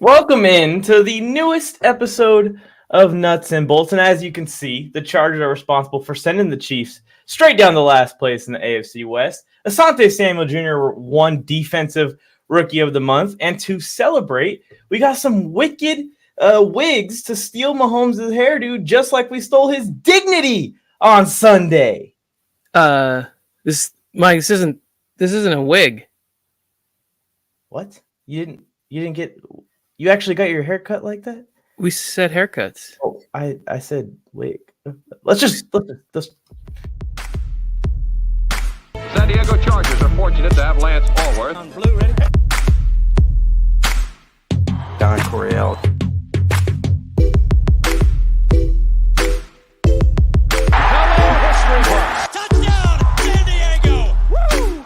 Welcome in to the newest episode of Nuts and Bolts. And as you can see, the Chargers are responsible for sending the Chiefs straight down to last place in the AFC West. Asante Samuel Jr. won Defensive Rookie of the Month. And to celebrate, we got some wicked wigs to steal Mahomes' hairdo, just like we stole his dignity on Sunday. This isn't a wig. What? You actually got your hair cut like that? We said haircuts. Oh, I said wig. Let's just. San Diego Chargers are fortunate to have Lance Allworth. On blue, ready? Don Coryell. Hello, history books. Touchdown, San Diego! Woo!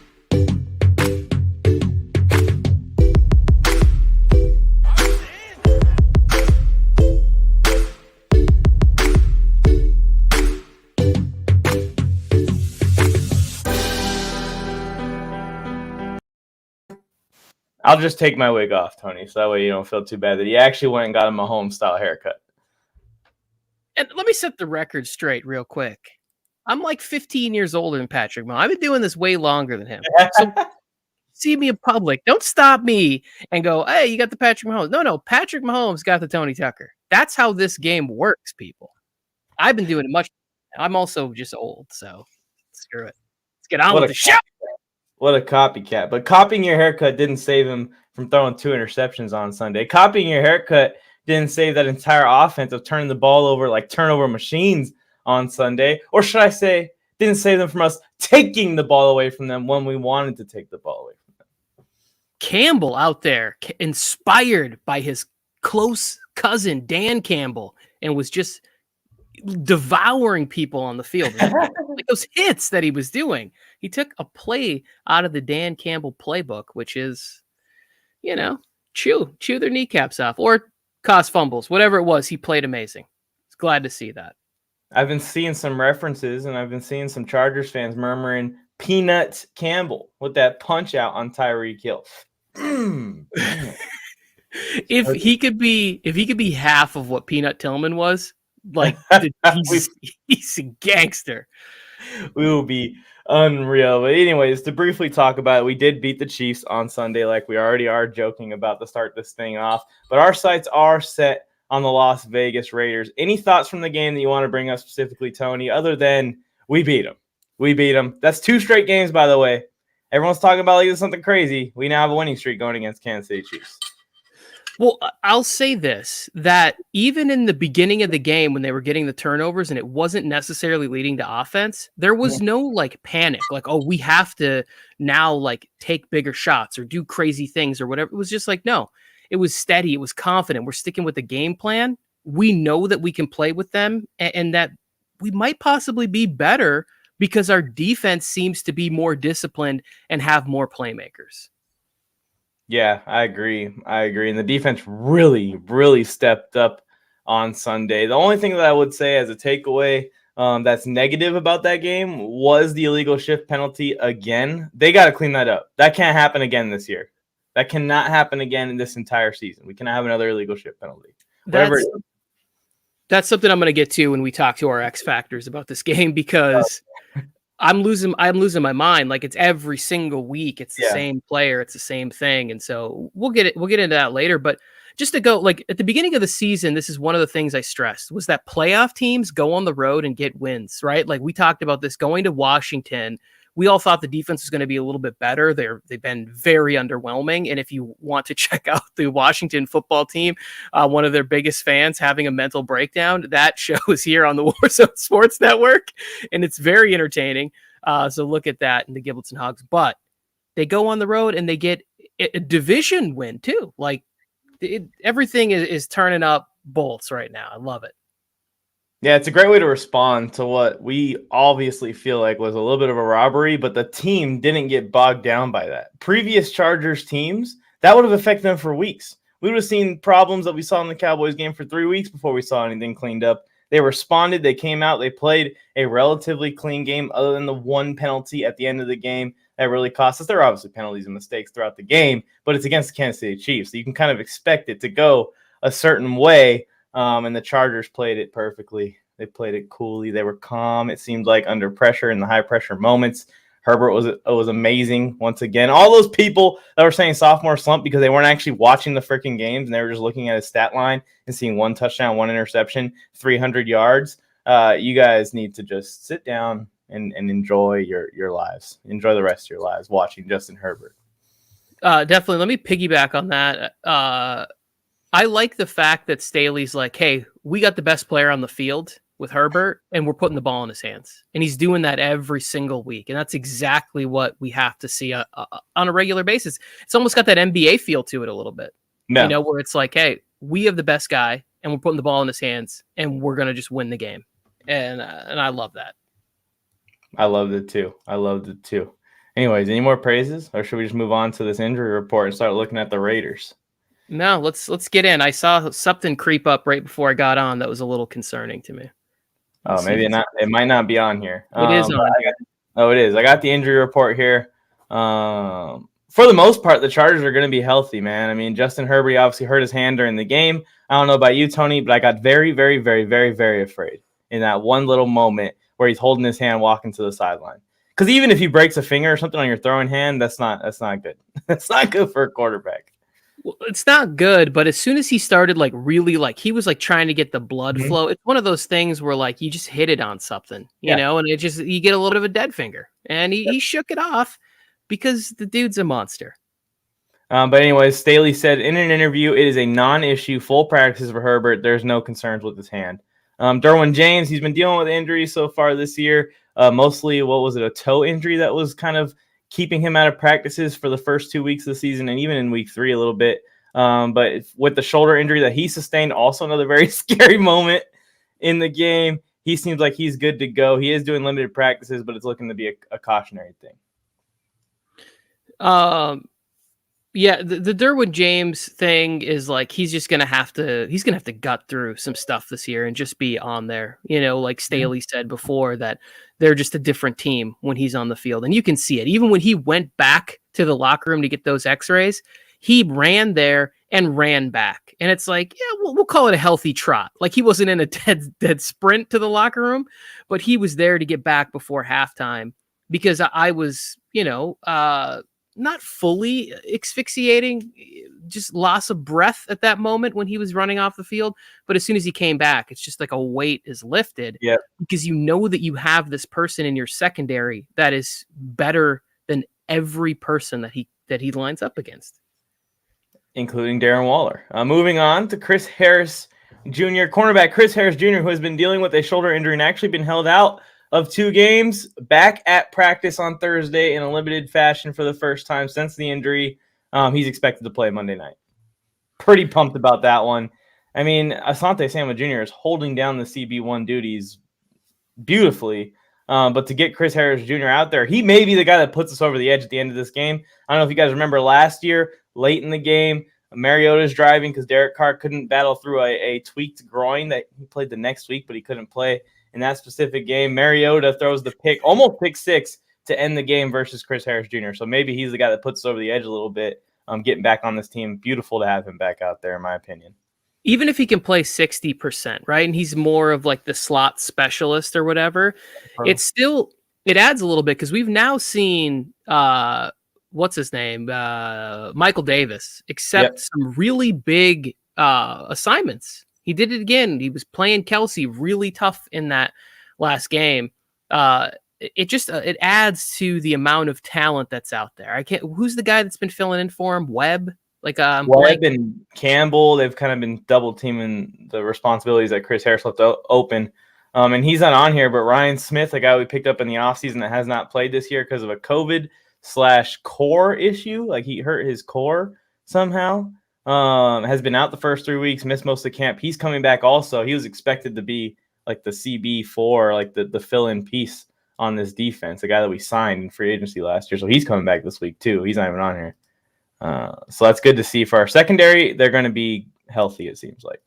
I'll just take my wig off, Tony, so that way you don't feel too bad that he actually went and got a Mahomes style haircut. And let me set the record straight real quick. I'm like 15 years older than Patrick Mahomes. I've been doing this way longer than him. So see me in public. Don't stop me and go, hey, you got the Patrick Mahomes. No, Patrick Mahomes got the Tony Tucker. That's how this game works, people. I've been doing it much. I'm also just old, so screw it. Let's get on with the show. What a copycat. But copying your haircut didn't save him from throwing 2 interceptions on Sunday. Copying your haircut didn't save that entire offense of turning the ball over like turnover machines on Sunday. Or should I say, didn't save them from us taking the ball away from them when we wanted to take the ball away from them. Campbell out there, inspired by his close cousin, Dan Campbell, and was just devouring people on the field. Like those hits that he was doing. He took a play out of the Dan Campbell playbook, which is, chew their kneecaps off or cause fumbles, whatever it was. He played amazing. It's glad to see that. I've been seeing some references, and I've been seeing some Chargers fans murmuring Peanut Campbell with that punch out on Tyreek Hill. If he could be half of what Peanut Tillman was, like he's a gangster. We will be unreal. But anyways, to briefly talk about it, we did beat the Chiefs on Sunday, like we already are joking about to start this thing off. But our sights are set on the Las Vegas Raiders. Any thoughts from the game that you want to bring up specifically, Tony, other than we beat them? We beat them. That's 2 straight games, by the way. Everyone's talking about like this is something crazy. We now have a winning streak going against Kansas City Chiefs. Well, I'll say this, that even in the beginning of the game when they were getting the turnovers and it wasn't necessarily leading to offense, there was no like panic, like, oh, we have to now like take bigger shots or do crazy things or whatever. It was just like, no, it was steady. It was confident. We're sticking with the game plan. We know that we can play with them and that we might possibly be better because our defense seems to be more disciplined and have more playmakers. Yeah, I agree. And the defense really, really stepped up on Sunday. The only thing that I would say as a takeaway that's negative about that game was the illegal shift penalty again. They got to clean that up. That can't happen again this year. That cannot happen again in this entire season. We cannot have another illegal shift penalty. That's something I'm going to get to when we talk to our X Factors about this game because I'm losing my mind. Like it's every single week. It's the same player. It's the same thing. And so we'll get into that later. But just to go like at the beginning of the season, this is one of the things I stressed was that playoff teams go on the road and get wins, right? Like we talked about this going to Washington. We all thought the defense was going to be a little bit better. They've been very underwhelming. And if you want to check out the Washington football team, one of their biggest fans having a mental breakdown, that show is here on the Warzone Sports Network. And it's very entertaining. So look at that in the Giblets and Hogs. But they go on the road and they get a division win too. Like everything is turning up bolts right now. I love it. Yeah, it's a great way to respond to what we obviously feel like was a little bit of a robbery, but the team didn't get bogged down by that. Previous Chargers teams, that would have affected them for weeks. We would have seen problems that we saw in the Cowboys game for 3 weeks before we saw anything cleaned up. They responded. They came out. They played a relatively clean game other than the one penalty at the end of the game that really cost us. There are obviously penalties and mistakes throughout the game, but it's against the Kansas City Chiefs. So you can kind of expect it to go a certain way, and the Chargers played it perfectly. They played it coolly. They were calm, it seemed like, under pressure in the high-pressure moments. Herbert was amazing once again. All those people that were saying sophomore slump because they weren't actually watching the freaking games and they were just looking at his stat line and seeing 1 touchdown, 1 interception, 300 yards. You guys need to just sit down and enjoy your lives. Enjoy the rest of your lives watching Justin Herbert. Definitely. Let me piggyback on that. I like the fact that Staley's like, hey, we got the best player on the field with Herbert, and we're putting the ball in his hands. And he's doing that every single week. And that's exactly what we have to see on a regular basis. It's almost got that NBA feel to it a little bit, where it's like, hey, we have the best guy, and we're putting the ball in his hands, and we're going to just win the game. And I love that. I loved it too. Anyways, any more praises, or should we just move on to this injury report and start looking at the Raiders? No, let's get in. I saw something creep up right before I got on that was a little concerning to me. Maybe not. It might not be on here. It is on here. It is. I got the injury report here. For the most part, the Chargers are going to be healthy, man. I mean, Justin Herbert obviously hurt his hand during the game. I don't know about you, Tony, but I got very, very, very, very, very afraid in that one little moment where he's holding his hand walking to the sideline. Because even if he breaks a finger or something on your throwing hand, that's not good. That's not good for a quarterback. Well, it's not good, but as soon as he started he was trying to get the blood flow, it's one of those things where you just hit it on something, you know, and you get a little bit of a dead finger, and he shook it off because the dude's a monster. But anyways, Staley said in an interview, it is a non-issue, full practice for Herbert. There's no concerns with his hand. Derwin James, he's been dealing with injuries so far this year. Mostly, a toe injury that was kind of keeping him out of practices for the first 2 weeks of the season and even in week 3 a little bit. But with the shoulder injury that he sustained, also another very scary moment in the game, he seems like he's good to go. He is doing limited practices, but it's looking to be a cautionary thing. Yeah, the Derwin James thing is he's just gonna have to gut through some stuff this year and just be on there. Like Staley said before, that they're just a different team when he's on the field, and you can see it. Even when he went back to the locker room to get those X-rays, he ran there and ran back, and it's we'll call it a healthy trot. He wasn't in a dead sprint to the locker room, but he was there to get back before halftime because I was not fully asphyxiating, just loss of breath at that moment when he was running off the field. But as soon as he came back, it's just a weight is lifted because you know that you have this person in your secondary that is better than every person that he lines up against, including Darren Waller. Moving on to Chris Harris Jr., cornerback Chris Harris Jr., who has been dealing with a shoulder injury and actually been held out of 2 games, back at practice on Thursday in a limited fashion for the first time since the injury. He's expected to play Monday night. Pretty pumped about that one. I mean, Asante Samuel Jr. is holding down the CB1 duties beautifully. But to get Chris Harris Jr. out there, he may be the guy that puts us over the edge at the end of this game. I don't know if you guys remember last year, late in the game, Mariota's driving because Derek Carr couldn't battle through a tweaked groin that he played the next week, but he couldn't play in that specific game. Mariota throws the almost pick 6 to end the game versus Chris Harris Jr. So maybe he's the guy that puts us over the edge a little bit, getting back on this team. Beautiful to have him back out there, in my opinion. Even if he can play 60%, right? And he's more of the slot specialist or whatever, it adds a little bit because we've now seen, what's his name? Michael Davis, accept some really big assignments. He did it again. He was playing Kelsey really tough in that last game. It adds to the amount of talent that's out there. Who's the guy that's been filling in for him? Webb? Webb and Campbell, they've kind of been double teaming the responsibilities that Chris Harris left open. And he's not on here, but Ryan Smith, a guy we picked up in the offseason that has not played this year because of a COVID/core issue. He hurt his core somehow. Has been out the first 3 weeks, missed most of the camp. He's coming back also. He was expected to be the CB4, the fill-in piece on this defense, the guy that we signed in free agency last year. So he's coming back this week too. He's not even on here. So that's good to see. For our secondary, they're going to be healthy, it seems like.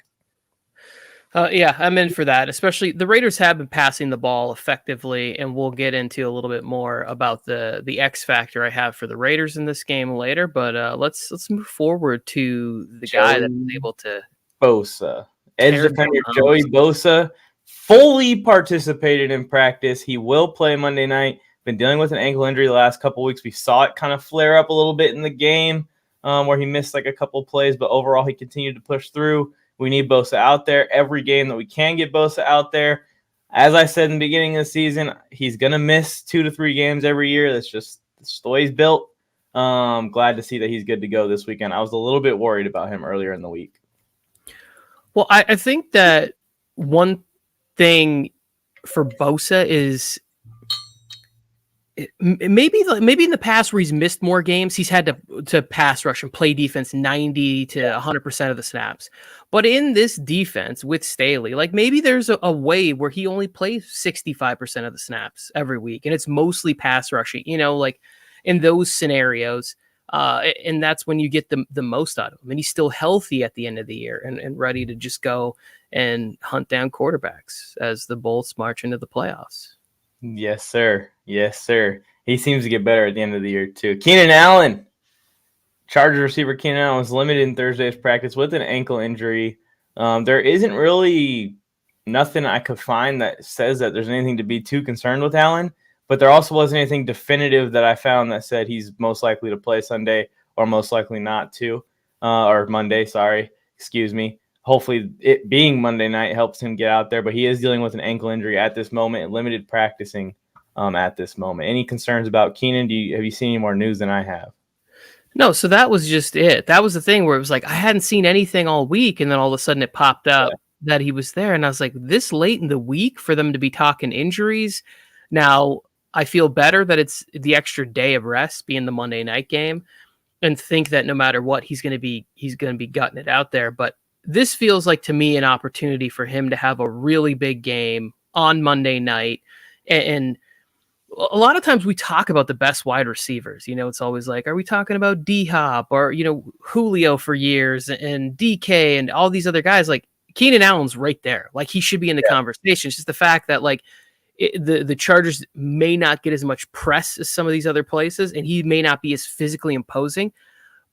Yeah, I'm in for that. Especially the Raiders have been passing the ball effectively, and we'll get into a little bit more about the X factor I have for the Raiders in this game later. But let's move forward to the guy that's Joey able to Bosa. Edge tear defender down Joey Mahomes. Bosa fully participated in practice. He will play Monday night. Been dealing with an ankle injury the last couple weeks. We saw it kind of flare up a little bit in the game where he missed like a couple plays, but overall he continued to push through. We need Bosa out there every game that we can get Bosa out there. As I said in the beginning of the season, he's going to miss 2 to 3 games every year. That's just the way he's built. Glad to see that he's good to go this weekend. I was a little bit worried about him earlier in the week. Well, I think that one thing for Bosa is maybe in the past where he's missed more games, he's had to pass rush and play defense 90 to 100% of the snaps. But in this defense with Staley, like maybe there's a way where he only plays 65% of the snaps every week, and it's mostly pass rushing, like in those scenarios. And that's when you get the most out of him. And he's still healthy at the end of the year and ready to just go and hunt down quarterbacks as the Bolts march into the playoffs. Yes, sir. Yes, sir. He seems to get better at the end of the year, too. Keenan Allen. Chargers receiver Keenan Allen was limited in Thursday's practice with an ankle injury. There isn't really nothing I could find that says that there's anything to be too concerned with Allen, but there also wasn't anything definitive that I found that said he's most likely to play Sunday or most likely not to, or Monday, excuse me. Hopefully it being Monday night helps him get out there, but he is dealing with an ankle injury at this moment and limited practicing at this moment. Any concerns about Keenan? Have you seen any more news than I have? No, so that was just it. That was the thing where it was like, I hadn't seen anything all week, and then all of a sudden it popped up that he was there, and I was like, this late in the week for them to be talking injuries. Now, I feel better that it's the extra day of rest being the Monday night game, and think that no matter what, he's going to be gutting it out there. But this feels like to me an opportunity for him to have a really big game on Monday night. And a lot of times we talk about the best wide receivers. It's always like, are we talking about D-Hop or, Julio for years and DK and all these other guys? Like Keenan Allen's right there. Like he should be in the conversation. It's just the fact that like the Chargers may not get as much press as some of these other places, and he may not be as physically imposing.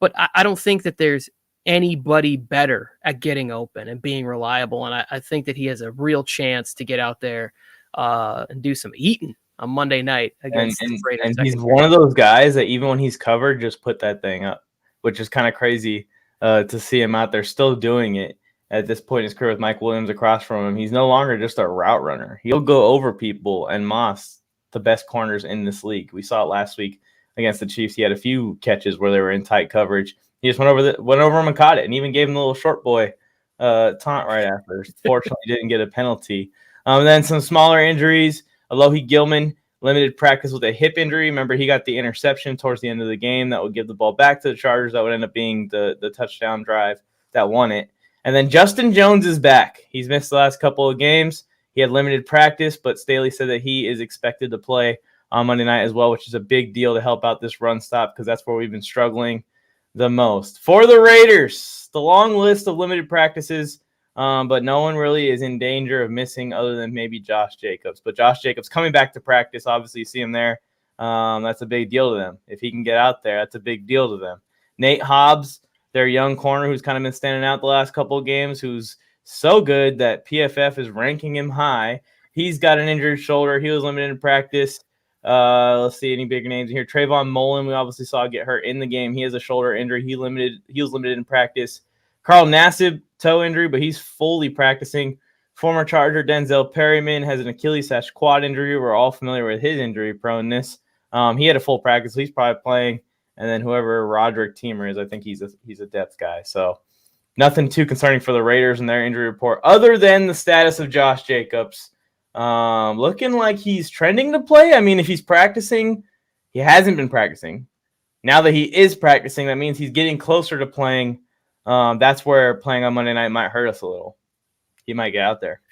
But I don't think that there's anybody better at getting open and being reliable. And I think that he has a real chance to get out there and do some eating on Monday night against the Raiders. And he's one of those guys that even when he's covered, just put that thing up, which is kind of crazy to see him out there still doing it at this point in his career with Mike Williams across from him. He's no longer just a route runner. He'll go over people and moss the best corners in this league. We saw it last week against the Chiefs. He had a few catches where they were in tight coverage. He just went over him and caught it, and even gave him the little short boy taunt right after. Fortunately, didn't get a penalty. And then some smaller injuries. Alohi Gilman, limited practice with a hip injury. Remember, he got the interception towards the end of the game that would give the ball back to the Chargers. That would end up being the touchdown drive that won it. And then Justin Jones is back. He's missed the last couple of games. He had limited practice, but Staley said that he is expected to play on Monday night as well, which is a big deal to help out this run stop because that's where we've been struggling the most. For the Raiders, the long list of limited practices, but no one really is in danger of missing other than maybe Josh Jacobs. But Josh Jacobs coming back to practice, obviously you see him there. That's a big deal to them. If he can get out there, that's a big deal to them. Nate Hobbs, their young corner who's kind of been standing out the last couple of games, who's so good that PFF is ranking him high. He's got an injured shoulder. He was limited in practice. Let's see any bigger names in here. Trayvon Mullen, we obviously saw get hurt in the game. He has a shoulder injury. He was limited in practice. Carl Nassib, toe injury, but he's fully practicing. Former Charger Denzel Perryman has an Achilles/quad injury. We're all familiar with his injury proneness. He had a full practice. So he's probably playing. And then whoever Roderick Teamer is, I think he's a depth guy. So nothing too concerning for the Raiders and their injury report, other than the status of Josh Jacobs. Looking like he's trending to play. I mean, if he's practicing, he hasn't been practicing. Now that he is practicing, that means he's getting closer to playing. That's where playing on Monday night might hurt us a little. He might get out there.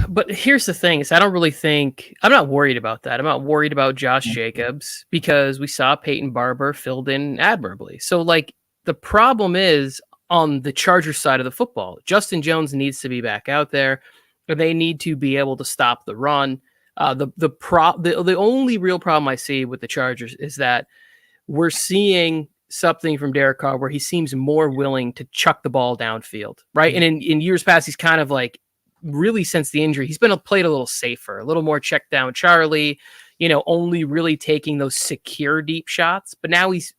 But here's the thing: is I'm not worried about that. I'm not worried about Josh Jacobs because we saw Peyton Barber filled in admirably. So, like, the problem is on the Chargers side of the football. Justin Jones needs to be back out there. They need to be able to stop the run. The only real problem I see with the Chargers is that we're seeing something from Derek Carr where he seems more willing to chuck the ball downfield, right? And in years past, he's kind of like, really since the injury, he's been played a little safer, a little more check down Charlie, only really taking those secure deep shots. But now he's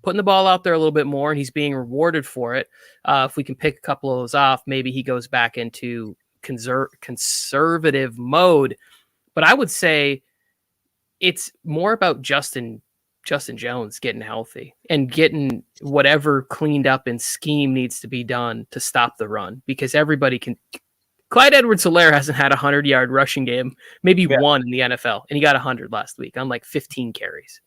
putting the ball out there a little bit more, and he's being rewarded for it. If we can pick a couple of those off, maybe he goes back into conservative mode. But I would say it's more about Justin Jones getting healthy and getting whatever cleaned up in scheme needs to be done to stop the run, because everybody can. Clyde Edwards-Helaire hasn't had a 100-yard rushing game, maybe one in the NFL, and he got 100 last week on like 15 carries.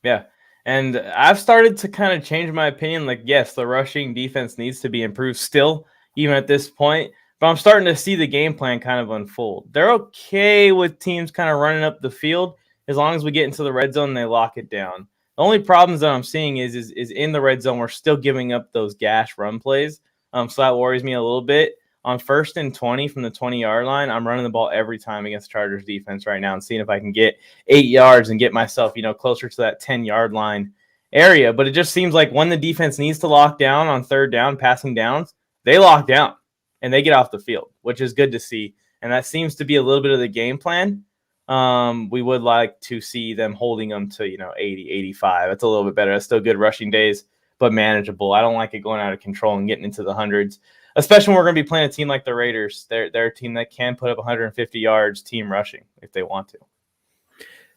Yeah. And I've started to kind of change my opinion. Like, yes, the rushing defense needs to be improved still, even at this point. But I'm starting to see the game plan kind of unfold. They're okay with teams kind of running up the field as long as we get into the red zone and they lock it down. The only problems that I'm seeing is in the red zone, we're still giving up those gash run plays. So that worries me a little bit. On 1st and 20 from the 20-yard line, I'm running the ball every time against Chargers defense right now and seeing if I can get 8 yards and get myself, closer to that 10-yard line area. But it just seems like when the defense needs to lock down on 3rd down, passing downs, they lock down and they get off the field, which is good to see. And that seems to be a little bit of the game plan. We would like to see them holding them to, 80, 85. That's a little bit better. That's still good rushing days, but manageable. I don't like it going out of control and getting into the hundreds. Especially when we're going to be playing a team like the Raiders. They're a team that can put up 150 yards team rushing if they want to.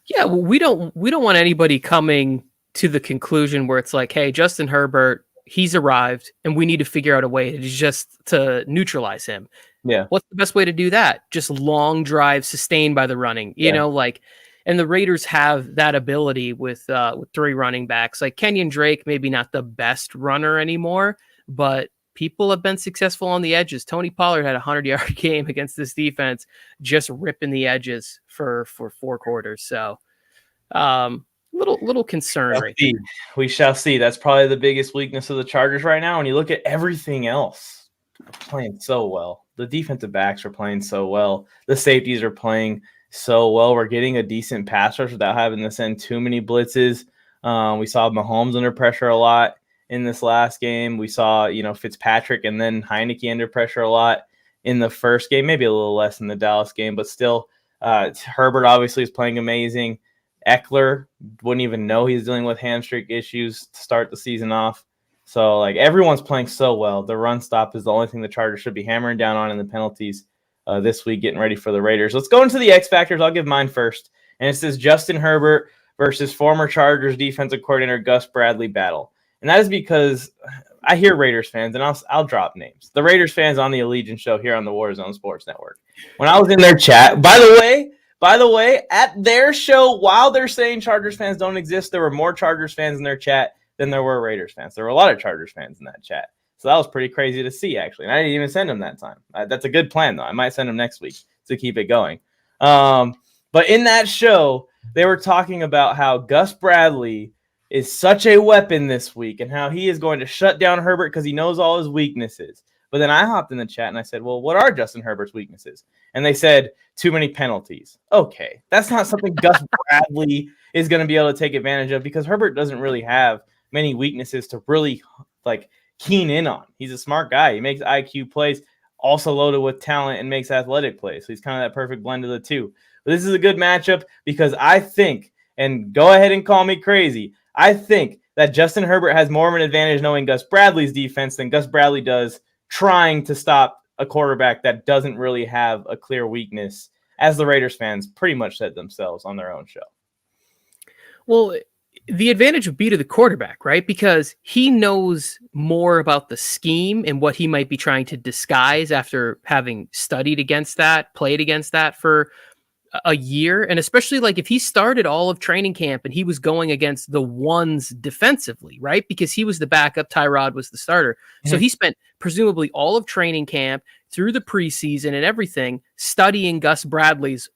Yeah, well, we don't want anybody coming to the conclusion where it's like, hey, Justin Herbert, he's arrived, and we need to figure out a way to neutralize him. Yeah. What's the best way to do that? Just long drives sustained by the running, and the Raiders have that ability with 3 running backs. Like Kenyon Drake, maybe not the best runner anymore, but people have been successful on the edges. Tony Pollard had a 100-yard game against this defense, just ripping the edges for 4 quarters. So, little concern right there. We shall see. That's probably the biggest weakness of the Chargers right now. When you look at everything else, they're playing so well. The defensive backs are playing so well. The safeties are playing so well. We're getting a decent pass rush without having to send too many blitzes. We saw Mahomes under pressure a lot in this last game. We saw, Fitzpatrick and then Heineke under pressure a lot in the first game, maybe a little less in the Dallas game, but still, Herbert obviously is playing amazing. Eckler wouldn't even know he's dealing with hamstring issues to start the season off. So, everyone's playing so well. The run stop is the only thing the Chargers should be hammering down on in the penalties this week, getting ready for the Raiders. Let's go into the X Factors. I'll give mine first. And it says Justin Herbert versus former Chargers defensive coordinator Gus Bradley battle. And that is because I hear Raiders fans, and I'll drop names. The Raiders fans on the Allegiant show here on the Warzone Sports Network. When I was in their chat, by the way, at their show, while they're saying Chargers fans don't exist, there were more Chargers fans in their chat than there were Raiders fans. There were a lot of Chargers fans in that chat. So that was pretty crazy to see, actually. And I didn't even send them that time. That's a good plan, though. I might send them next week to keep it going. But in that show, they were talking about how Gus Bradley is such a weapon this week and how he is going to shut down Herbert because he knows all his weaknesses. But then I hopped in the chat and I said, well, what are Justin Herbert's weaknesses? And they said, too many penalties. Okay, that's not something Gus Bradley is going to be able to take advantage of because Herbert doesn't really have many weaknesses to really keen in on. He's a smart guy. He makes IQ plays, also loaded with talent and makes athletic plays. So he's kind of that perfect blend of the two. But this is a good matchup because I think, and go ahead and call me crazy, I think that Justin Herbert has more of an advantage knowing Gus Bradley's defense than Gus Bradley does trying to stop a quarterback that doesn't really have a clear weakness, as the Raiders fans pretty much said themselves on their own show. Well, the advantage would be to the quarterback, right? Because he knows more about the scheme and what he might be trying to disguise after having studied against that, played against that for a year. And especially if he started all of training camp and he was going against the ones defensively, right? Because he was the backup, Tyrod was the starter. Mm-hmm. So he spent presumably all of training camp through the preseason and everything studying Gus Bradley's,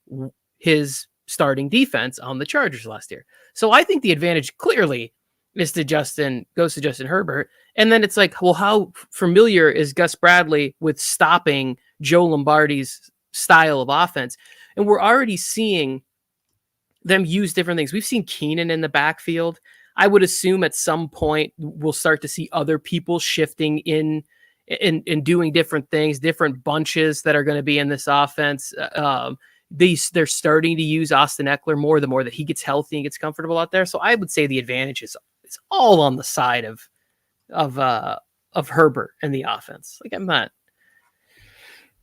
his starting defense on the Chargers last year. So I think the advantage clearly goes to Justin Herbert. And then it's like, well, how familiar is Gus Bradley with stopping Joe Lombardi's style of offense? And we're already seeing them use different things. We've seen Keenan in the backfield. I would assume at some point we'll start to see other people shifting in and doing different things, different bunches that are going to be in this offense. They're starting to use Austin Eckler more the more that he gets healthy and gets comfortable out there. So I would say the advantage is all on the side of Herbert and the offense. Like I'm not.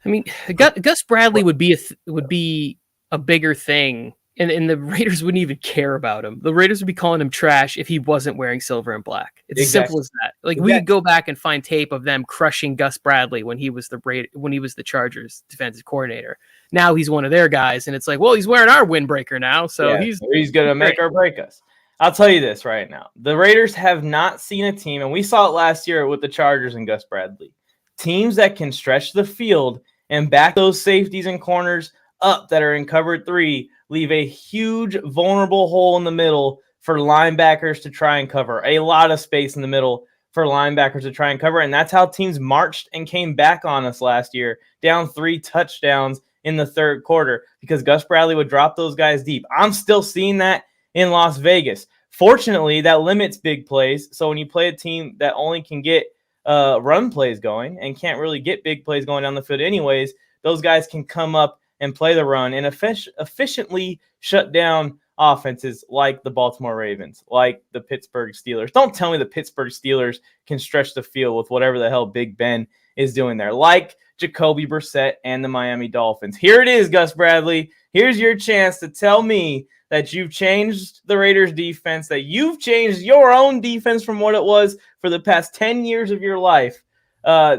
I mean, Gus Bradley would be a bigger thing, and the Raiders wouldn't even care about him. The Raiders would be calling him trash if he wasn't wearing silver and black. It's as simple as that. Like we could go back and find tape of them crushing Gus Bradley when he was the Chargers defensive coordinator. Now he's one of their guys, and it's like, well, he's wearing our windbreaker now, so he's going to make or break us. I'll tell you this right now. The Raiders have not seen a team, and we saw it last year with the Chargers and Gus Bradley, teams that can stretch the field and back those safeties and corners up that are in cover 3, leave a huge vulnerable hole in the middle for linebackers to try and cover. A lot of space in the middle for linebackers to try and cover, and that's how teams marched and came back on us last year, down 3 touchdowns in the third quarter because Gus Bradley would drop those guys deep. I'm still seeing that in Las Vegas. Fortunately, that limits big plays. So when you play a team that only can get run plays going and can't really get big plays going down the field anyways, those guys can come up and play the run and efficiently shut down offenses like the Baltimore Ravens, like the Pittsburgh Steelers. Don't tell me the Pittsburgh Steelers can stretch the field with whatever the hell Big Ben is doing there, like Jacoby Brissett and the Miami Dolphins. Here it is, Gus Bradley. Here's your chance to tell me that you've changed the Raiders defense, that you've changed your own defense from what it was for the past 10 years of your life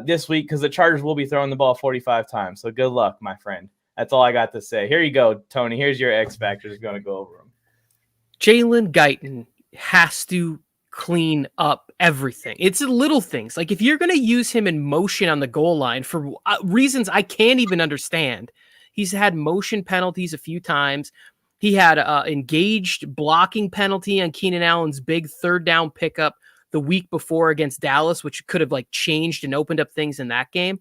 this week, because the Chargers will be throwing the ball 45 times. So good luck, my friend. That's all I got to say. Here you go, Tony. Here's your X Factors. Going to go over them. Jalen Guyton has to clean up everything. It's the little things. Like if you're going to use him in motion on the goal line for reasons I can't even understand, he's had motion penalties a few times. He had an engaged blocking penalty on Keenan Allen's big third down pickup the week before against Dallas, which could have like changed and opened up things in that game.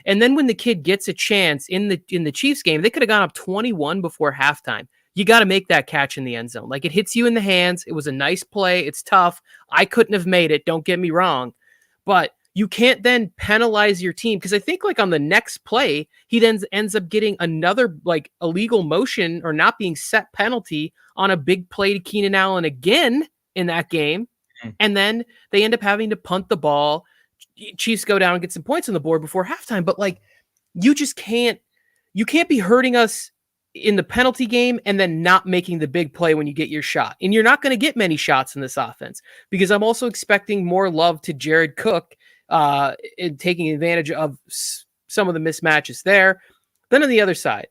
And then when the kid gets a chance in the Chiefs game, they could have gone up 21 before halftime. You got to make that catch in the end zone. Like it hits you in the hands. It was a nice play. It's tough. I couldn't have made it. Don't get me wrong. But you can't then penalize your team, because I think like on the next play, he then ends up getting another like illegal motion or not being set penalty on a big play to Keenan Allen again in that game. And then they end up having to punt the ball. Chiefs go down and get some points on the board before halftime. But like, you can't be hurting us in the penalty game and then not making the big play when you get your shot. And you're not going to get many shots in this offense, because I'm also expecting more love to Jared Cook in taking advantage of some of the mismatches there. Then on the other side,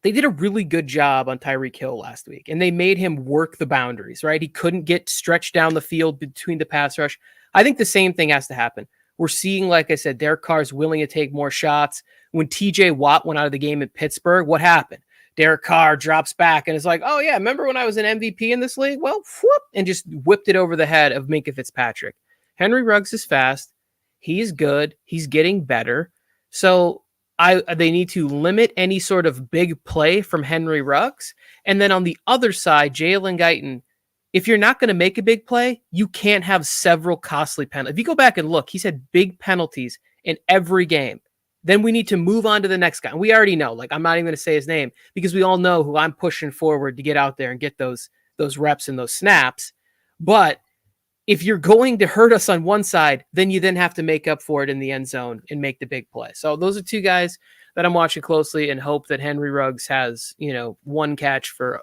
they did a really good job on Tyreek Hill last week, and they made him work the boundaries, right? He couldn't get stretched down the field between the pass rush. I think the same thing has to happen. We're seeing, like I said, Derek Carr's willing to take more shots. When TJ Watt went out of the game at Pittsburgh, what happened? Derek Carr drops back and is like, oh yeah, remember when I was an MVP in this league? Well, whoop, and just whipped it over the head of Minkah Fitzpatrick. Henry Ruggs is fast. He's good. He's getting better. So they need to limit any sort of big play from Henry Ruggs. And then on the other side, Jalen Guyton, if you're not going to make a big play, you can't have several costly penalties. If you go back and look, he's had big penalties in every game. Then we need to move on to the next guy. We already know, like, I'm not even going to say his name because we all know who I'm pushing forward to get out there and get those reps and those snaps. But if you're going to hurt us on one side, then you then have to make up for it in the end zone and make the big play. So those are two guys that I'm watching closely and hope that Henry Ruggs has, one catch for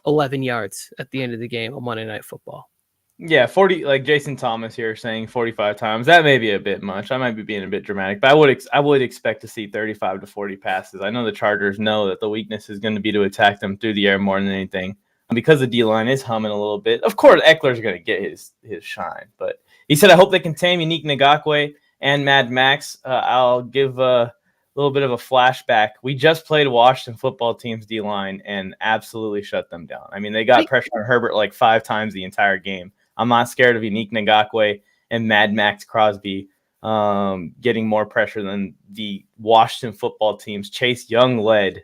11 yards at the end of the game on Monday Night Football. Yeah, 40, like Jason Thomas here saying 45 times. That may be a bit much. I might be being a bit dramatic, but I would expect to see 35 to 40 passes. I know the Chargers know that the weakness is going to be to attack them through the air more than anything. Because the D-line is humming a little bit. Of course, Eckler's going to get his shine. But he said, I hope they contain Unique Ngakoue and Mad Max. I'll give a little bit of a flashback. We just played Washington football team's D-line and absolutely shut them down. I mean, they got pressure on Herbert like 5 times the entire game. I'm not scared of Unique Ngakoue and Mad Max Crosby getting more pressure than the Washington football team's Chase Young-led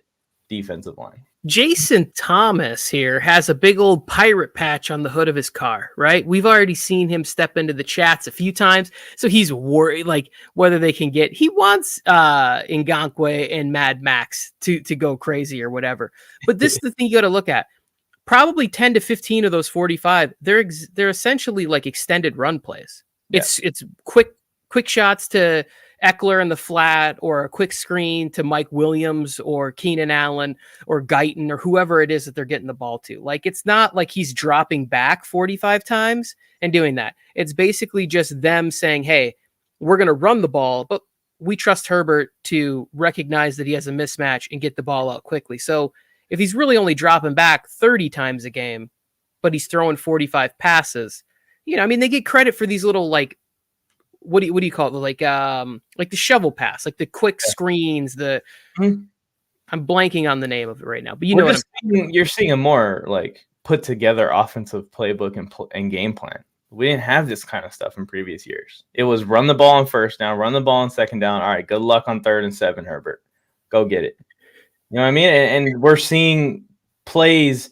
defensive line. Jason Thomas here has a big old pirate patch on the hood of his car, right? We've already seen him step into the chats a few times, so he's worried, like, whether they can get. He wants Ngakoue and Mad Max to go crazy or whatever. But this is the thing you got to look at. Probably 10 to 15 of those 45, they're essentially like extended run plays. Yeah. It's quick shots to Eckler in the flat, or a quick screen to Mike Williams or Keenan Allen or Guyton or whoever it is that they're getting the ball to. Like, it's not like he's dropping back 45 times and doing that. It's basically just them saying, hey, we're going to run the ball, but we trust Herbert to recognize that he has a mismatch and get the ball out quickly. So if he's really only dropping back 30 times a game, but he's throwing 45 passes, I mean, they get credit for these little, like, what do you call it? Like the shovel pass, like the quick screens, I'm blanking on the name of it right now, but you're seeing a more like put together offensive playbook and game plan. We didn't have this kind of stuff in previous years. It was run the ball on first down, run the ball on second down. All right, good luck on 3rd and 7, Herbert. Go get it. You know what I mean? And we're seeing plays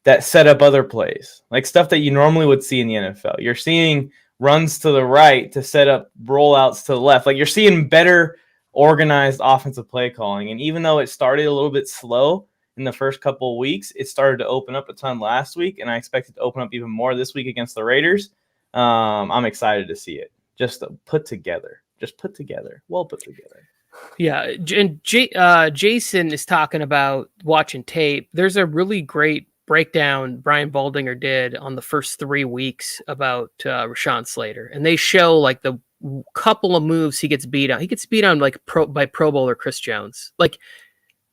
that set up other plays, like stuff that you normally would see in the NFL. You're seeing runs to the right to set up rollouts to the left. Like, you're seeing better organized offensive play calling. And even though it started a little bit slow in the first couple of weeks, it started to open up a ton last week, and I expect it to open up even more this week against the Raiders. I'm excited to see it. Just put together. Well put together. Yeah, and Jason is talking about watching tape. There's a really great breakdown Brian Baldinger did on the first 3 weeks about Rashawn Slater, and they show like the couple of moves he gets beat on. He gets beat on like by Pro Bowler Chris Jones. Like,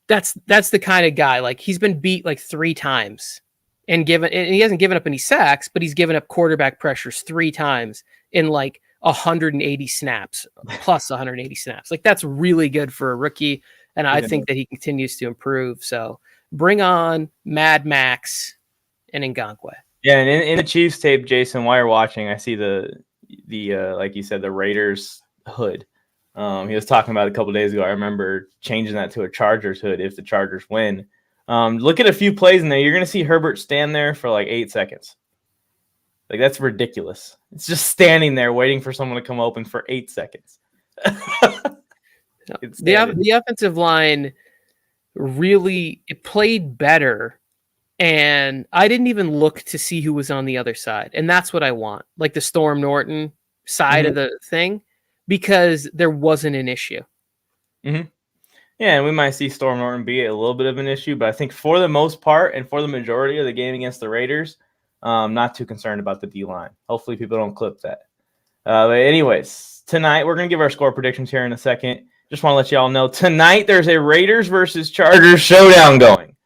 that's the kind of guy. Like, he's been beat like 3 times and he hasn't given up any sacks, but he's given up quarterback pressures 3 times in like 180 snaps plus 180 snaps. Like, that's really good for a rookie, and I think that he continues to improve. So bring on Mad Max and Ngakoue. Yeah, and in the Chiefs tape, Jason, while you're watching, I see the like you said, the Raiders hood. He was talking about it a couple days ago. I remember changing that to a Chargers hood if the Chargers win. Look at a few plays in there. You're going to see Herbert stand there for like 8 seconds. Like, that's ridiculous. It's just standing there waiting for someone to come open for 8 seconds. The offensive line really, it played better, and I didn't even look to see who was on the other side, and that's what I want, like the Storm Norton side of the thing, because there wasn't an issue. Yeah, and we might see Storm Norton be a little bit of an issue, but I think for the most part and for the majority of the game against the Raiders, not too concerned about the D-line. Hopefully people don't clip that. But anyways, tonight we're going to give our score predictions here in a second. Just want to let you all know, tonight there's a Raiders versus Chargers showdown going.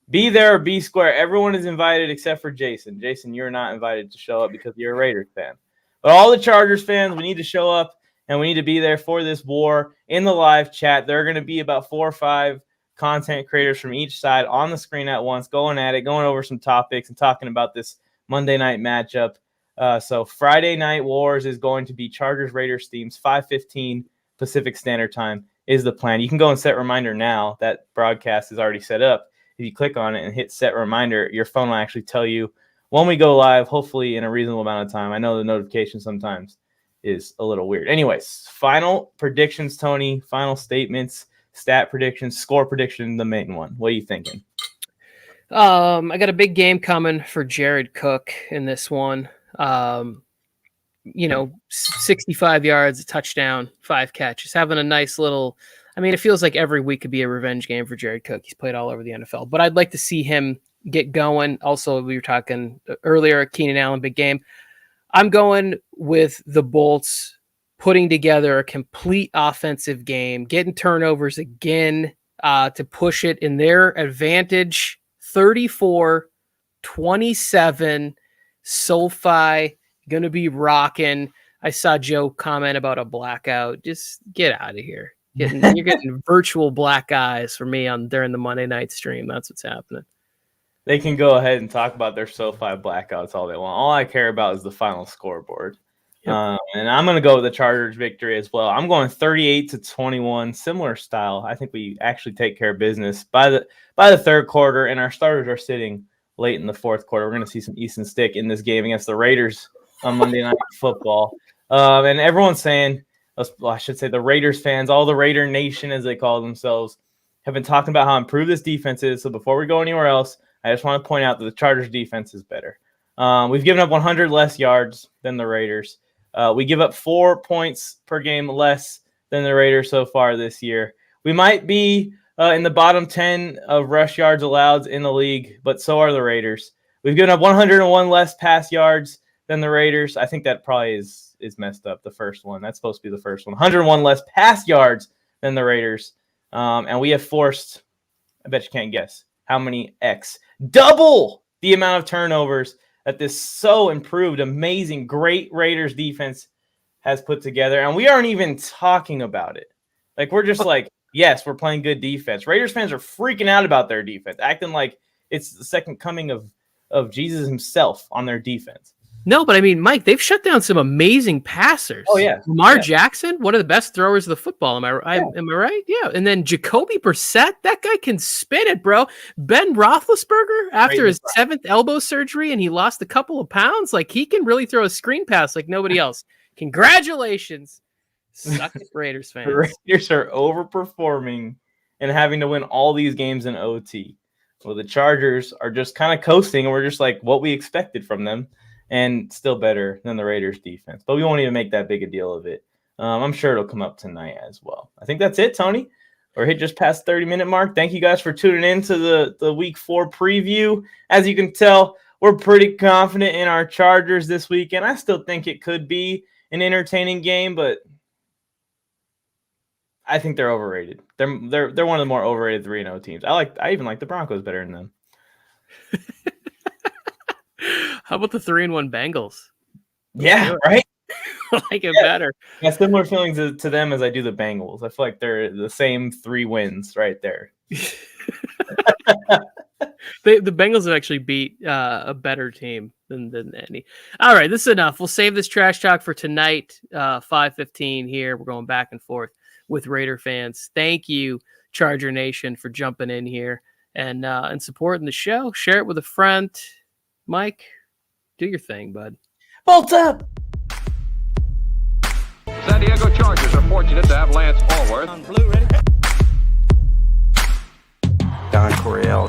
Be there or be square. Everyone is invited except for Jason. Jason, you're not invited to show up because you're a Raiders fan. But all the Chargers fans, we need to show up, and we need to be there for this war in the live chat. There are going to be about 4 or 5 content creators from each side on the screen at once, going at it, going over some topics and talking about this Monday night matchup. So Friday Night Wars is going to be Chargers-Raiders themes, 5:15 Pacific Standard Time is the plan. You can go and set reminder now. That broadcast is already set up. If you click on it and hit set reminder, your phone will actually tell you when we go live, hopefully in a reasonable amount of time. I know the notification sometimes is a little weird. Anyways, final predictions, Tony, final statements, stat predictions, score prediction, the main one. What are you thinking? I got a big game coming for Jared Cook in this one. 65 yards, a touchdown, 5 catches, having a nice little, I mean, it feels like every week could be a revenge game for Jared Cook. He's played all over the NFL, but I'd like to see him get going. Also, we were talking earlier, Keenan Allen, big game. I'm going with the Bolts putting together a complete offensive game, getting turnovers again to push it in their advantage. 34-27, SoFi, going to be rocking. I saw Joe comment about a blackout. Just get out of here. You're getting virtual black eyes for me during the Monday night stream. That's what's happening. they can go ahead and talk about their SoFi blackouts all they want. All I care about is the final scoreboard. Yep. And I'm going to go with the Chargers victory as well. I'm going 38-21, similar style. I think we actually take care of business by the third quarter, and our starters are sitting late in the fourth quarter. We're going to see some Easton Stick in this game against the Raiders on Monday Night Football. And everyone's saying, well, I should say the Raiders fans, all the Raider Nation as they call themselves, have been talking about how improved this defense is. So before we go anywhere else, I just want to point out that the Chargers defense is better. We've given up 100 less yards than the Raiders. We give up 4 points per game less than the Raiders so far this year. We might be in the bottom 10 of rush yards allowed in the league, but so are the Raiders. We've given up 101 less pass yards than the Raiders. I think that probably is messed up, the first one. That's supposed to be the first one. 101 less pass yards than the Raiders. And we have forced, I bet you can't guess, how many double the amount of turnovers that this so improved, amazing, great Raiders defense has put together. And we aren't even talking about it. Like, we're just like, yes, we're playing good defense. Raiders fans are freaking out about their defense, acting like it's the second coming of Jesus himself on their defense. No, but I mean, Mike, they've shut down some amazing passers. Oh, yeah. Lamar Jackson, one of the best throwers of the football. Am I right? Yeah. And then Jacoby Brissett, that guy can spin it, bro. Ben Roethlisberger, after his 7th elbow surgery and he lost a couple of pounds, like, he can really throw a screen pass like nobody else. Congratulations. Suck it, Raiders fans. The Raiders are overperforming and having to win all these games in OT. Well, the Chargers are just kind of coasting, and we're just like what we expected from them. And still better than the Raiders defense. But we won't even make that big a deal of it. I'm sure it'll come up tonight as well. I think that's it, Tony. We're hit just past 30-minute mark. Thank you guys for tuning in to the Week 4 preview. As you can tell, we're pretty confident in our Chargers this weekend. I still think it could be an entertaining game, but I think they're overrated. They're one of the more overrated 3-0 teams. I even like the Broncos better than them. How about the 3-1 Bengals? Yeah, right? I like it better. I have similar feelings to them as I do the Bengals. I feel like they're the same 3 wins right there. The Bengals have actually beat a better team than any. All right, this is enough. We'll save this trash talk for tonight, 5:15 here. We're going back and forth with Raider fans. Thank you, Charger Nation, for jumping in here and supporting the show. Share it with a friend. Mike, do your thing, bud. Bolt up! San Diego Chargers are fortunate to have Lance Allworth. Don Coryell